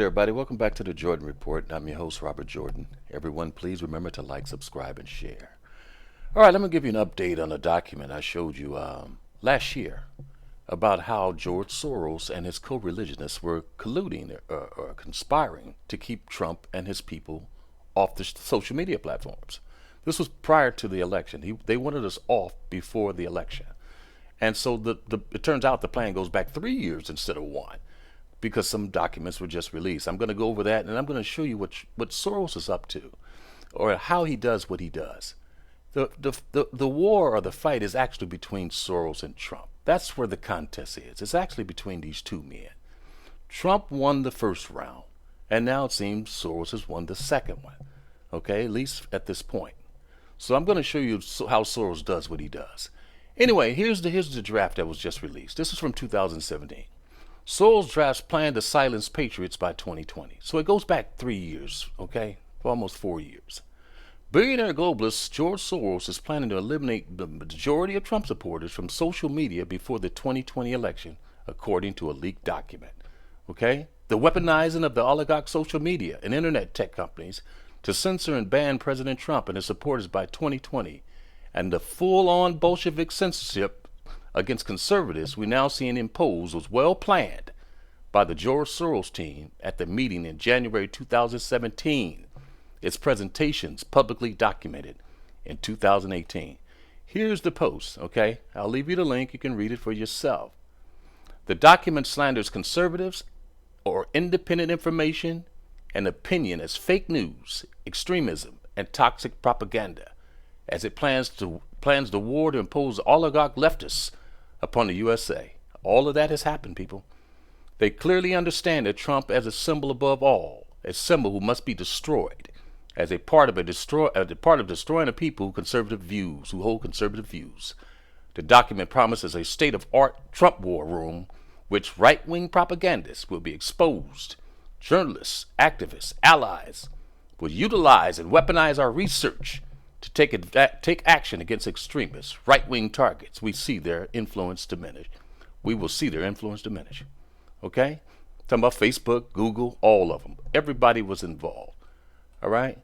Everybody, welcome back to the Jordan Report. I'm your host, Robert Jordan. Everyone, please remember to like, subscribe, and share. All right, let me give you an update on a document I showed you last year about how George Soros and his co-religionists were colluding or conspiring to keep Trump and his people off the social media platforms. This was prior to the election. They wanted us off before the election. And so it turns out the plan goes back 3 years instead of one because some documents were just released. I'm going to go over that and I'm going to show you what Soros is up to or how he does what he does. The war or the fight is actually between Soros and Trump. That's where the contest is. It's actually between these two men. Trump won the first round, and now it seems Soros has won the second one. Okay, at least at this point. So I'm going to show you how Soros does what he does. Anyway, here's the draft that was just released. This is from 2017. Soros drafts plan to silence Patriots by 2020. So it goes back 3 years, okay, for almost 4 years. Billionaire globalist George Soros is planning to eliminate the majority of Trump supporters from social media before the 2020 election, according to a leaked document. Okay? The weaponizing of the oligarch social media and internet tech companies to censor and ban President Trump and his supporters by 2020, and the full-on Bolshevik censorship against conservatives we now seeing imposed was well planned by the George Soros team at the meeting in January 2017. Its presentations publicly documented in 2018. Here's the post, okay? I'll leave you the link. You can read it for yourself. The document slanders conservatives or independent information and opinion as fake news, extremism, and toxic propaganda, as it plans the war to impose oligarch leftists upon the USA. All of that has happened, people. They clearly understand that Trump as a symbol above all, a symbol who must be destroyed, as a part of destroying a people who hold conservative views. The document promises a state-of-art Trump war room, which right-wing propagandists will be exposed. Journalists, activists, allies will utilize and weaponize our research to take action against extremists, right-wing targets. We will see their influence diminish. Okay? Talking about Facebook, Google, all of them. Everybody was involved. All right?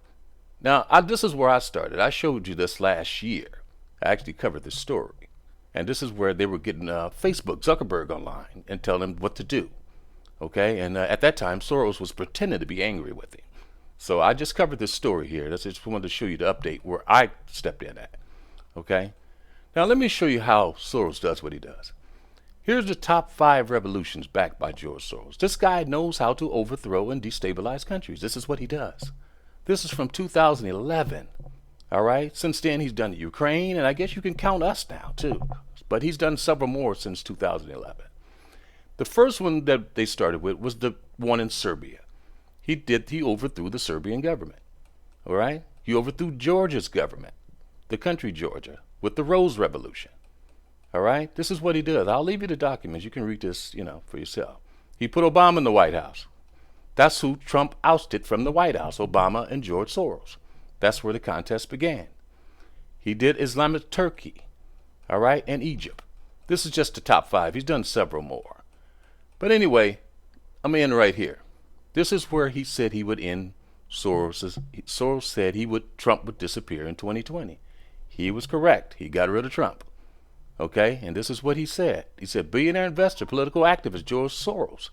Now, this is where I started. I showed you this last year. I actually covered this story. And this is where they were getting Facebook, Zuckerberg online and telling him what to do. Okay? And at that time, Soros was pretending to be angry with him. So I just covered this story here. I just wanted to show you the update where I stepped in at. Okay? Now, let me show you how Soros does what he does. Here's the top 5 revolutions backed by George Soros. This guy knows how to overthrow and destabilize countries. This is what he does. This is from 2011. All right? Since then, he's done Ukraine, and I guess you can count us now, too. But he's done several more since 2011. The first one that they started with was the one in Serbia. He overthrew the Serbian government. All right? He overthrew Georgia's government, the country Georgia, with the Rose Revolution. All right? This is what he does. I'll leave you the documents. You can read this, for yourself. He put Obama in the White House. That's who Trump ousted from the White House, Obama and George Soros. That's where the contest began. He did Islamic Turkey, all right, and Egypt. This is just the top 5. He's done several more. But anyway, I'm in right here. This is where he said he would end Soros said Trump would disappear in 2020. He was correct. He got rid of Trump. Okay, and this is what he said. He said, billionaire investor, political activist George Soros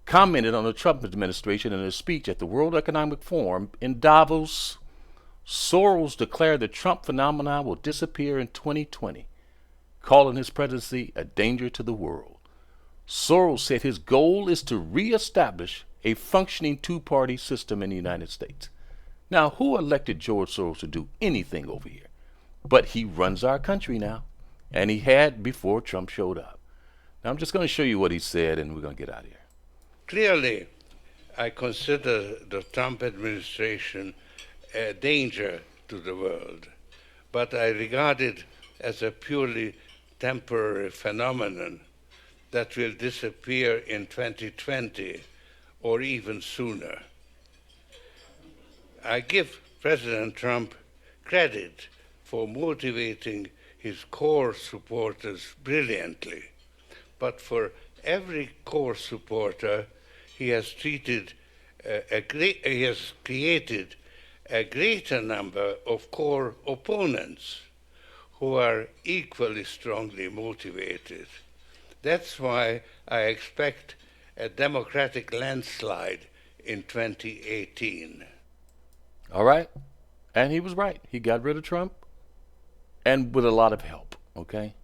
commented on the Trump administration in a speech at the World Economic Forum in Davos. Soros declared the Trump phenomenon will disappear in 2020, calling his presidency a danger to the world. Soros said his goal is to reestablish a functioning two-party system in the United States. Now, who elected George Soros to do anything over here? But he runs our country now, and he had before Trump showed up. Now, I'm just going to show you what he said, and we're going to get out of here. Clearly, I consider the Trump administration a danger to the world, but I regard it as a purely temporary phenomenon that will disappear in 2020 or even sooner. I give President Trump credit for motivating his core supporters brilliantly, but for every core supporter, he has treated he has created a greater number of core opponents who are equally strongly motivated. That's why I expect a Democratic landslide in 2018. All right. And he was right. He got rid of Trump and with a lot of help. Okay.